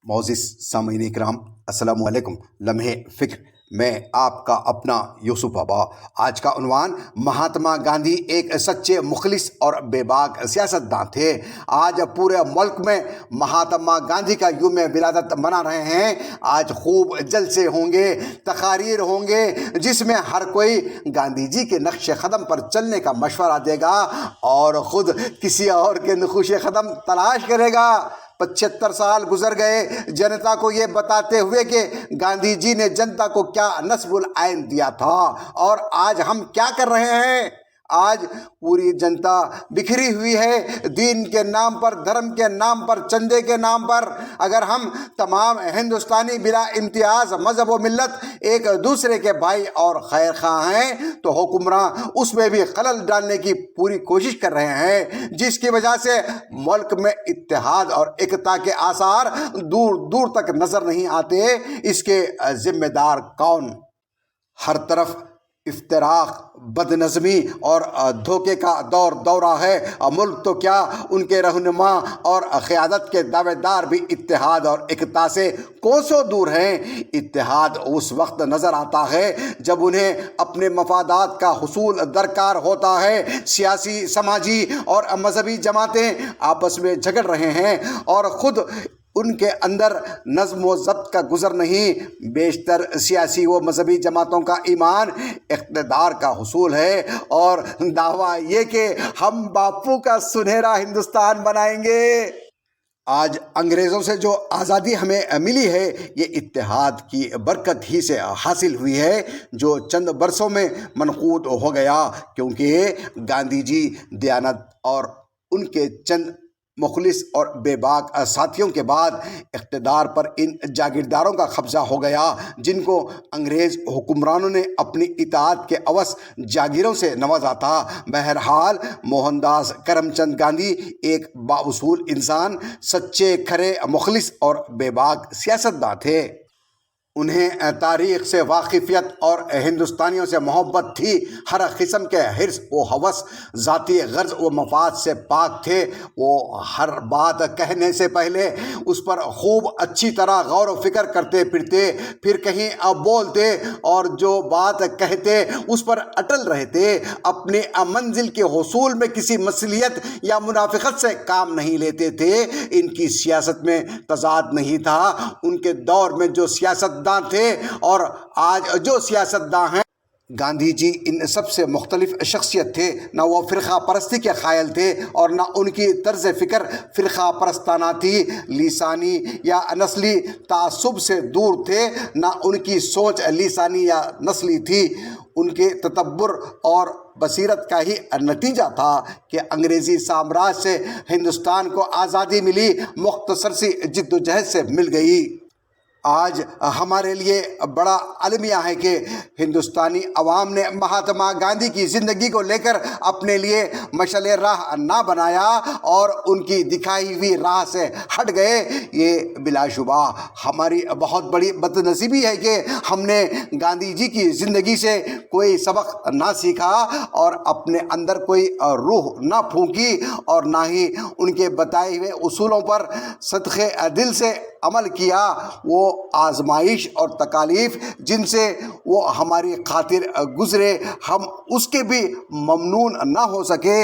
معزز سامعین کرام، السلام علیکم۔ لمحے فکر میں آپ کا اپنا یوسف بابا۔ آج کا عنوان: مہاتما گاندھی ایک سچے، مخلص اور بے باک سیاستداں تھے۔ آج پورے ملک میں مہاتما گاندھی کا یوم ولادت منا رہے ہیں۔ آج خوب جلسے ہوں گے، تقاریر ہوں گے، جس میں ہر کوئی گاندھی جی کے نقش قدم پر چلنے کا مشورہ دے گا اور خود کسی اور کے نقوش قدم تلاش کرے گا۔ 75 سال گزر گئے جنتا کو یہ بتاتے ہوئے کہ گاندھی جی نے جنتا کو کیا نصب العین دیا تھا، اور آج ہم کیا کر رہے ہیں۔ آج پوری جنتا بکھری ہوئی ہے، دین کے نام پر، دھرم کے نام پر، چندے کے نام پر۔ اگر ہم تمام ہندوستانی بلا امتیاز مذہب و ملت ایک دوسرے کے بھائی اور خیر خواہ ہیں، تو حکمراں اس میں بھی خلل ڈالنے کی پوری کوشش کر رہے ہیں، جس کی وجہ سے ملک میں اتحاد اور ایکتا کے آثار دور دور تک نظر نہیں آتے۔ اس کے ذمہ دار کون؟ ہر طرف افتراق، بد نظمی اور دھوکے کا دورہ ہے۔ ملک تو کیا، ان کے رہنما اور قیادت کے دعوے دار بھی اتحاد اور ایکتا سے کوسوں دور ہیں۔ اتحاد اس وقت نظر آتا ہے جب انہیں اپنے مفادات کا حصول درکار ہوتا ہے۔ سیاسی، سماجی اور مذہبی جماعتیں آپس میں جھگڑ رہے ہیں اور خود ان کے اندر نظم و ضبط کا گزر نہیں۔ بیشتر سیاسی و مذہبی جماعتوں کا ایمان اقتدار کا حصول ہے اور دعویٰ یہ کہ ہم باپو کا سنہرا ہندوستان بنائیں گے۔ آج انگریزوں سے جو آزادی ہمیں ملی ہے، یہ اتحاد کی برکت ہی سے حاصل ہوئی ہے، جو چند برسوں میں منقود ہو گیا، کیونکہ گاندھی جی دیانت اور ان کے چند مخلص اور بے باک ساتھیوں کے بعد اقتدار پر ان جاگیرداروں کا قبضہ ہو گیا، جن کو انگریز حکمرانوں نے اپنی اطاعت کے عوض جاگیروں سے نوازا تھا۔ بہرحال موہن داس کرم چند گاندھی ایک بااصول انسان، سچے، کھرے، مخلص اور بے باک سیاستداں تھے۔ انہیں تاریخ سے واقفیت اور ہندوستانیوں سے محبت تھی۔ ہر قسم کے حرص و ہوس، ذاتی غرض و مفاد سے پاک تھے۔ وہ ہر بات کہنے سے پہلے اس پر خوب اچھی طرح غور و فکر کرتے پھرتے، پھر کہیں بولتے، اور جو بات کہتے اس پر اٹل رہتے۔ اپنے منزل کے حصول میں کسی مصلحت یا منافقت سے کام نہیں لیتے تھے۔ ان کی سیاست میں تضاد نہیں تھا۔ ان کے دور میں جو سیاستداں تھے اور آج جو سیاستداں ہیں، گاندھی جی ان سب سے مختلف شخصیت تھے۔ نہ وہ فرقہ پرستی کے قائل تھے اور نہ ان کی طرز فکر فرقہ پرستانہ تھی۔ لسانی یا نسلی تعصب سے دور تھے، نہ ان کی سوچ لسانی یا نسلی تھی۔ ان کے تدبر اور بصیرت کا ہی نتیجہ تھا کہ انگریزی سامراج سے ہندوستان کو آزادی ملی، مختصر سی جد و جہد سے مل گئی۔ آج ہمارے لیے بڑا المیہ ہے کہ ہندوستانی عوام نے مہاتما گاندھی کی زندگی کو لے کر اپنے لیے مشعل راہ نہ بنایا اور ان کی دکھائی ہوئی راہ سے ہٹ گئے۔ یہ بلا شبہ ہماری بہت بڑی بدنصیبی ہے کہ ہم نے گاندھی جی کی زندگی سے کوئی سبق نہ سیکھا اور اپنے اندر کوئی روح نہ پھونکی، اور نہ ہی ان کے بتائے ہوئے اصولوں پر صدقے دل سے عمل کیا۔ وہ آزمائش اور تکالیف جن سے وہ ہماری خاطر گزرے، ہم اس کے بھی ممنون نہ ہو سکے۔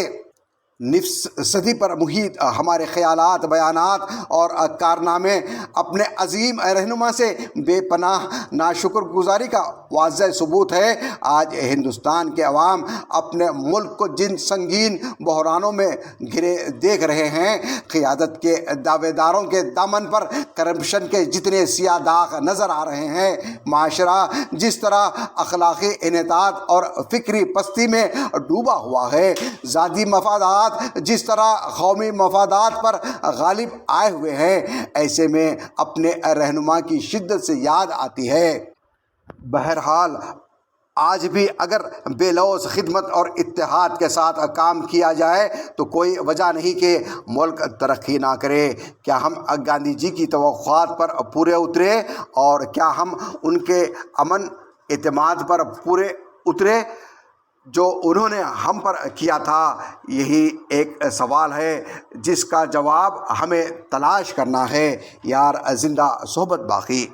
نصف صدی پر محیط ہمارے خیالات، بیانات اور کارنامے اپنے عظیم رہنما سے بے پناہ ناشکر گزاری کا واضح ثبوت ہے۔ آج ہندوستان کے عوام اپنے ملک کو جن سنگین بحرانوں میں گھرے دیکھ رہے ہیں، قیادت کے دعوے داروں کے دامن پر کرپشن کے جتنے سیاہ داغ نظر آ رہے ہیں، معاشرہ جس طرح اخلاقی انحطاط اور فکری پستی میں ڈوبا ہوا ہے، ذاتی مفادات جس طرح قومی مفادات پر غالب آئے ہوئے ہیں، ایسے میں اپنے رہنما کی شدت سے یاد آتی ہے۔ بہرحال آج بھی اگر بے لوث خدمت اور اتحاد کے ساتھ کام کیا جائے تو کوئی وجہ نہیں کہ ملک ترقی نہ کرے۔ کیا ہم گاندھی جی کی توقعات پر پورے اترے، اور کیا ہم ان کے امن اعتماد پر پورے اترے؟ جو انہوں نے ہم پر کیا تھا، یہی ایک سوال ہے جس کا جواب ہمیں تلاش کرنا ہے۔ یار زندہ صحبت باقی۔